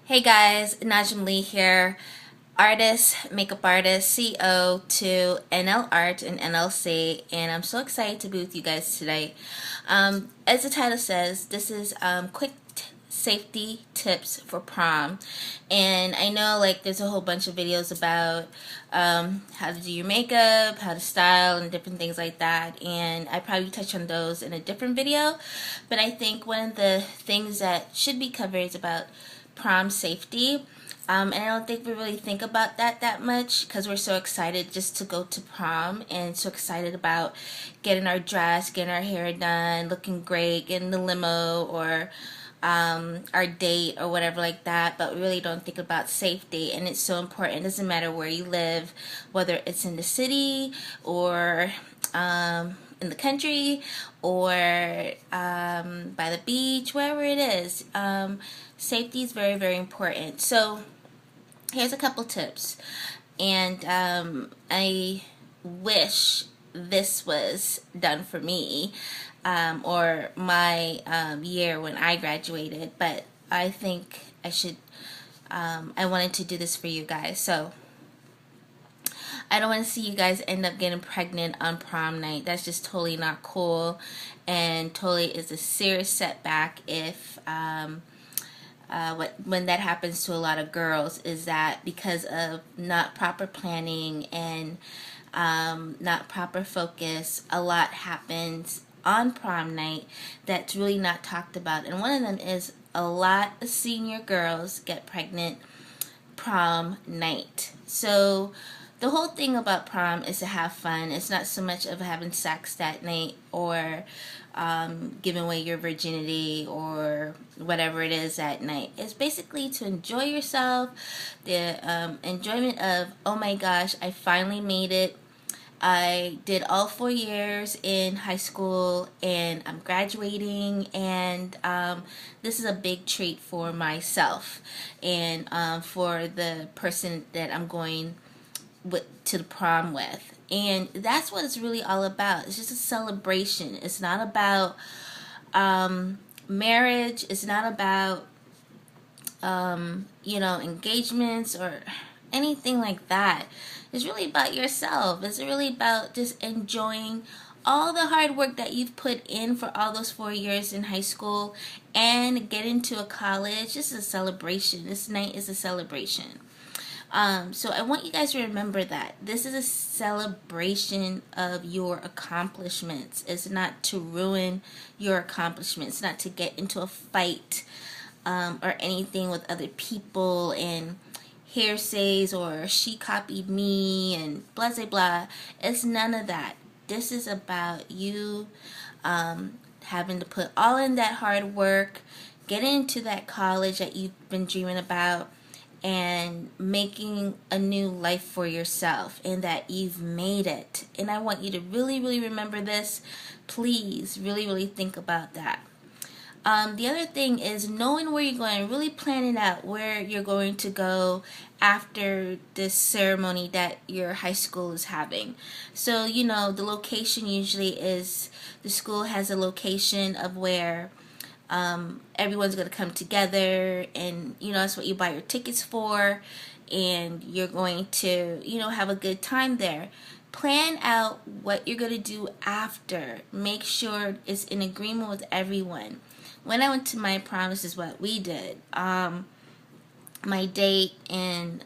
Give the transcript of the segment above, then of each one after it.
Hey guys, Najim Lee here, artist, makeup artist, CEO to NL Art and NLC, and I'm so excited to be with you guys today. As the title says, this is quick safety tips for prom, and I know like there's a whole bunch of videos about how to do your makeup, how to style, and different things like that, and I probably touch on those in a different video, but I think one of the things that should be covered is about prom safety. And I don't think we really think about that much because we're so excited just to go to prom and so excited about getting our dress, getting our hair done, looking great, getting the limo or our date or whatever like that, but we really don't think about safety, and it's so important. It doesn't matter where you live, whether it's in the city or in the country or by the beach, wherever it is. Safety is very, very important. So here's a couple tips, and I wish this was done for me or my year when I graduated, but I think I should. I wanted to do this for you guys, so I don't want to see you guys end up getting pregnant on prom night. That's just totally not cool, and totally is a serious setback if when that happens to a lot of girls, is that because of not proper planning and not proper focus, a lot happens on prom night that's really not talked about. And one of them is a lot of senior girls get pregnant prom night. So the whole thing about prom is to have fun. It's not so much of having sex that night or giving away your virginity or whatever it is that night. It's basically to enjoy yourself, the enjoyment of, oh my gosh, I finally made it. I did all 4 years in high school and I'm graduating, and this is a big treat for myself and for the person that I'm going to the prom with. And that's what it's really all about. It's just a celebration. It's not about marriage. It's not about engagements or anything like that. It's really about yourself. It's really about just enjoying all the hard work that you've put in for all those 4 years in high school and get into a college. This is a celebration. This night is a celebration. So I want you guys to remember that this is a celebration of your accomplishments. It's not to ruin your accomplishments. It's not to get into a fight or anything with other people and hearsays or she copied me and blah blah blah. It's none of that. This is about you having to put all in that hard work, getting into that college that you've been dreaming about, and making a new life for yourself, and that you've made it. And I want you to really, really remember this. Please, really, really think about that. The other thing is knowing where you're going, really planning out where you're going to go after this ceremony that your high school is having. So, the location usually is, the school has a location of where everyone's going to come together, and that's what you buy your tickets for, and you're going to have a good time there. Plan out what you're going to do after. Make sure it's in agreement with everyone. When I went to my prom, this is what we did. My date and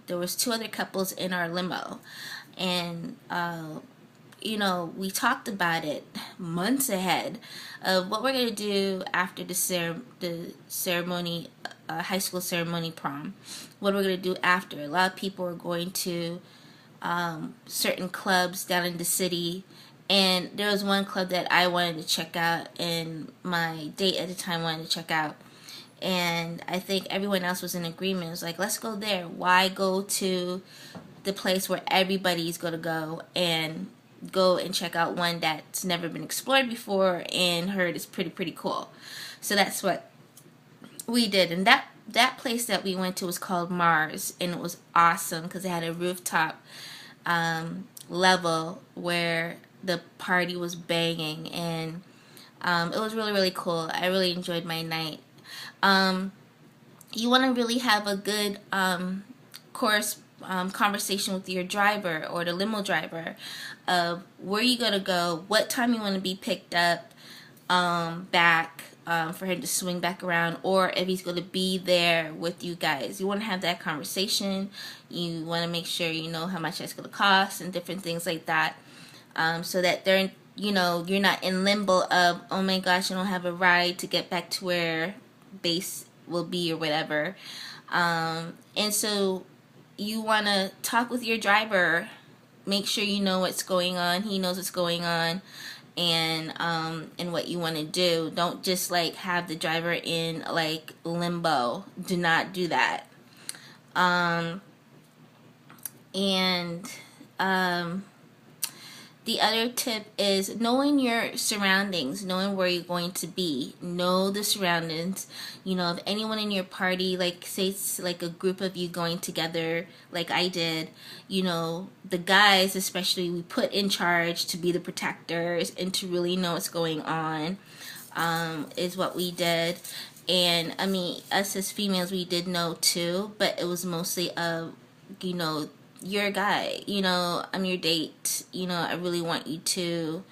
there was 2 other couples in our limo, and we talked about it months ahead of what we're going to do after the ceremony, high school ceremony prom. What we're going to do after. A lot of people are going to certain clubs down in the city, and there was one club that I wanted to check out and my date at the time wanted to check out, and I think everyone else was in agreement. It was like, let's go there. Why go to the place where everybody's going to go and check out one that's never been explored before and heard is pretty cool? So that's what we did. And that place that we went to was called Mars, and it was awesome because it had a rooftop level where the party was banging, and it was really, really cool. I really enjoyed my night. you want to really have a good course conversation with your driver or the limo driver of where you gotta go, what time you want to be picked up, back, for him to swing back around, or if he's going to be there with you guys. You want to have that conversation. You want to make sure you know how much that's going to cost and different things like that, so that they're, you're not in limbo of, oh my gosh, I don't have a ride to get back to where base will be or whatever. And so you want to talk with your driver, make sure you know what's going on, he knows what's going on, and what you want to do. Don't just like have the driver in like limbo. Do not do that. And the other tip is knowing your surroundings, knowing where you're going to be. Know the surroundings. If anyone in your party, like say it's like a group of you going together, like I did, the guys especially, we put in charge to be the protectors and to really know what's going on, is what we did. And I mean, us as females, we did know too, but it was mostly you're a guy, I'm your date, I really want you to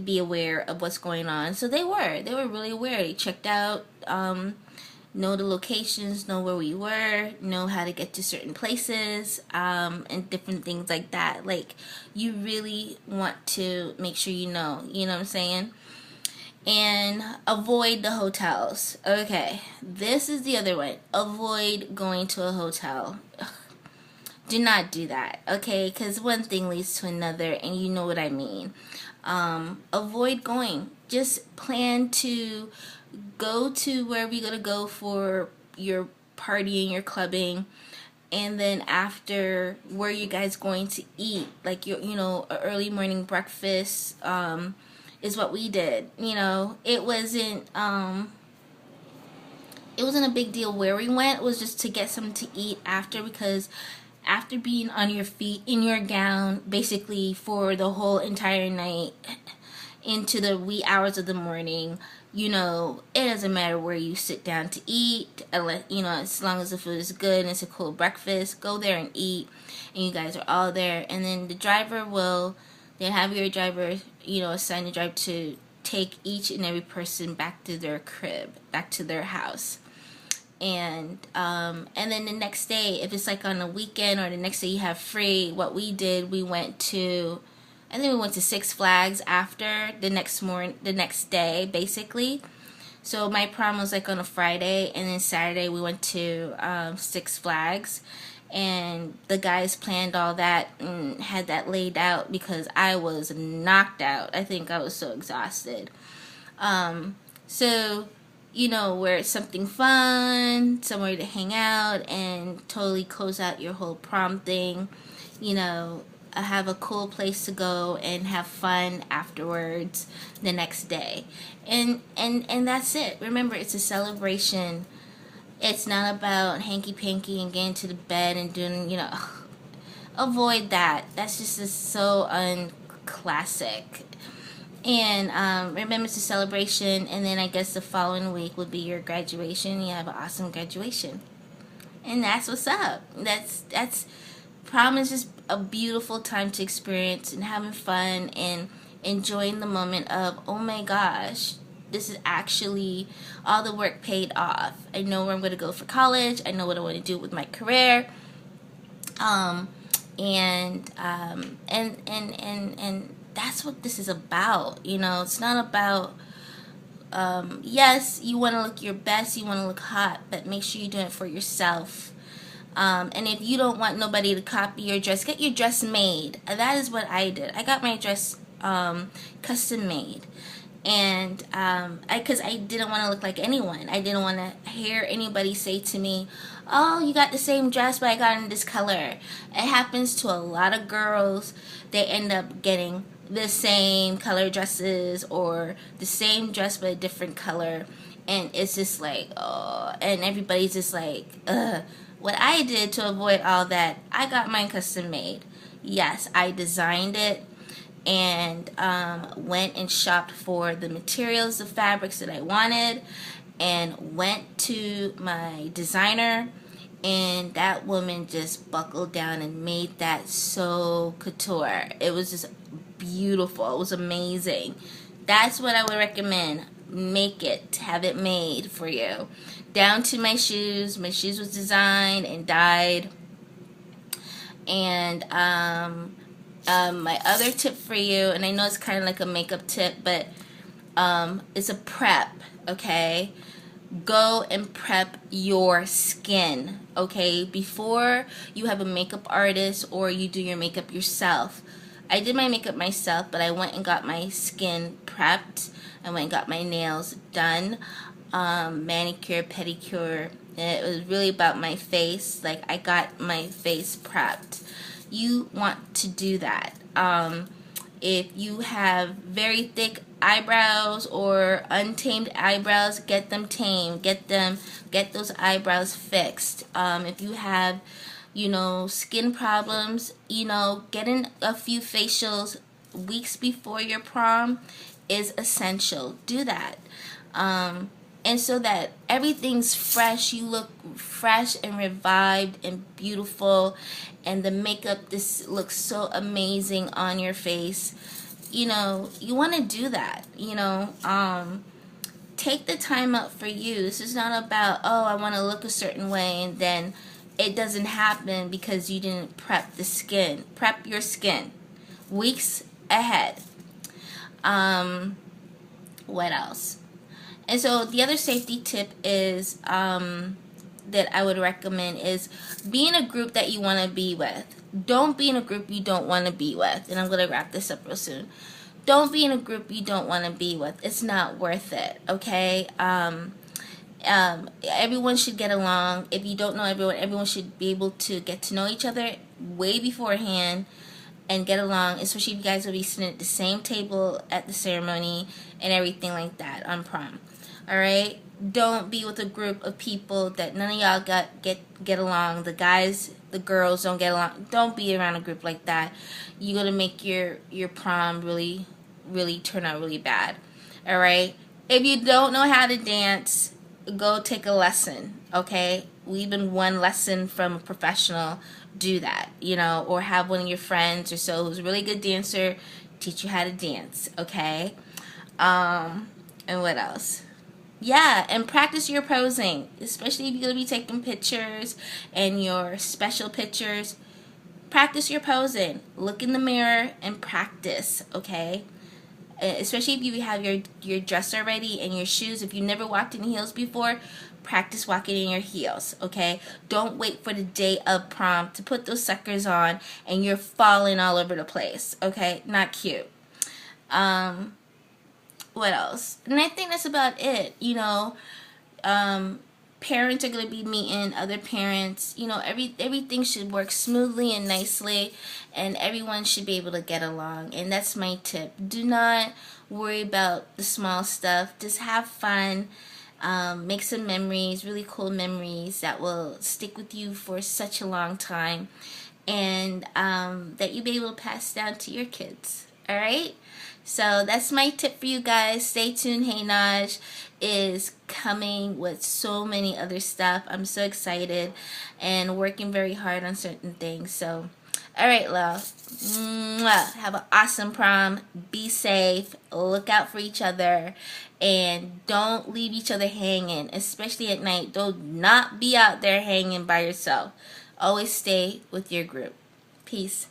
be aware of what's going on. So they were really aware. They checked out, know the locations, know where we were, know how to get to certain places, and different things like that. Like, you really want to make sure you know what I'm saying? And avoid the hotels. Okay, this is the other one. Avoid going to a hotel. Do not do that, okay? Because one thing leads to another, and you know what I mean. Avoid going. Just plan to go to wherever you're going to go for your partying, your clubbing, and then after, where you guys going to eat. Like, an early morning breakfast is what we did. It wasn't a big deal where we went. It was just to get something to eat after, because after being on your feet in your gown basically for the whole entire night into the wee hours of the morning, it doesn't matter where you sit down to eat, as long as the food is good and it's a cool breakfast, go there and eat, and you guys are all there. And then the driver they'll have your driver, assign the driver to take each and every person back to their crib, back to their house. And then the next day, if it's like on a weekend or the next day you have free, what we did, we went to Six Flags after the next day, basically. So my prom was like on a Friday, and then Saturday we went to Six Flags, and the guys planned all that and had that laid out because I was knocked out. I think I was so exhausted. So where it's something fun, somewhere to hang out and totally close out your whole prom thing. Have a cool place to go and have fun afterwards the next day. And that's it. Remember, it's a celebration. It's not about hanky-panky and getting to the bed and doing, avoid that. That's just so unclassic. And remember, it's a celebration, and then I guess the following week would be your graduation. You have an awesome graduation, and that's what's up. That's prom is just a beautiful time to experience and having fun and enjoying the moment of, oh my gosh, this is actually all the work paid off. I know where I'm going to go for college. I know what I want to do with my career. And that's what this is about. It's not about, yes, you want to look your best, you want to look hot, but make sure you're doing it for yourself. And if you don't want nobody to copy your dress, get your dress made. That is what I did. I got my dress custom made. And because I didn't want to look like anyone. I didn't want to hear anybody say to me, oh, you got the same dress, but I got it in this color. It happens to a lot of girls. They end up getting the same color dresses or the same dress but a different color. And it's just like, oh, and everybody's just like, ugh. What I did to avoid all that, I got mine custom made. Yes, I designed it and went and shopped for the materials, the fabrics that I wanted, and went to my designer, and that woman just buckled down and made that so couture. It was just beautiful. It was amazing. That's what I would recommend. Make it. Have it made for you. Down to my shoes. My shoes was designed and dyed. And my other tip for you, and I know it's kind of like a makeup tip, but it's a prep, okay? Go and prep your skin, okay? Before you have a makeup artist or you do your makeup yourself. I did my makeup myself, but I went and got my skin prepped. I went and got my nails done, manicure, pedicure. It was really about my face. Like, I got my face prepped. You want to do that. If you have very thick eyebrows or untamed eyebrows, get them tamed. Get those eyebrows fixed. If you have, skin problems, getting a few facials weeks before your prom is essential. Do that. And so that everything's fresh, you look fresh and revived and beautiful, and the makeup this looks so amazing on your face. You want to do that. Take the time out for you. This is not about, oh, I want to look a certain way, and then it doesn't happen because you didn't prep the skin. Prep your skin weeks ahead. What else? And so the other safety tip is that I would recommend is be in a group that you want to be with. Don't be in a group you don't want to be with. And I'm going to wrap this up real soon. Don't be in a group you don't want to be with. It's not worth it, okay? Everyone should get along. If you don't know everyone should be able to get to know each other way beforehand and get along, especially if you guys will be sitting at the same table at the ceremony and everything like that on prom. Alright? Don't be with a group of people that none of y'all get along. The guys, the girls don't get along. Don't be around a group like that. You're going to make your prom really, really turn out really bad. Alright? If you don't know how to dance, go take a lesson. Okay? Even one lesson from a professional. Do that. Or have one of your friends or so who's a really good dancer teach you how to dance. Okay? And what else? Yeah, and practice your posing, especially if you're going to be taking pictures and your special pictures. Practice your posing. Look in the mirror and practice, okay? Especially if you have your dress already and your shoes. If you never walked in heels before, practice walking in your heels, okay? Don't wait for the day of prom to put those suckers on and you're falling all over the place, okay? Not cute. What else? And I think that's about it. Parents are going to be meeting other parents. Everything should work smoothly and nicely, and everyone should be able to get along. And that's my tip. Do not worry about the small stuff. Just have fun. Make some memories, really cool memories that will stick with you for such a long time, and that you'll be able to pass down to your kids. All right? So that's my tip for you guys. Stay tuned. Hey Naj is coming with so many other stuff. I'm so excited and working very hard on certain things. So, all right, love. Mwah. Have an awesome prom. Be safe. Look out for each other. And don't leave each other hanging, especially at night. Do not be out there hanging by yourself. Always stay with your group. Peace.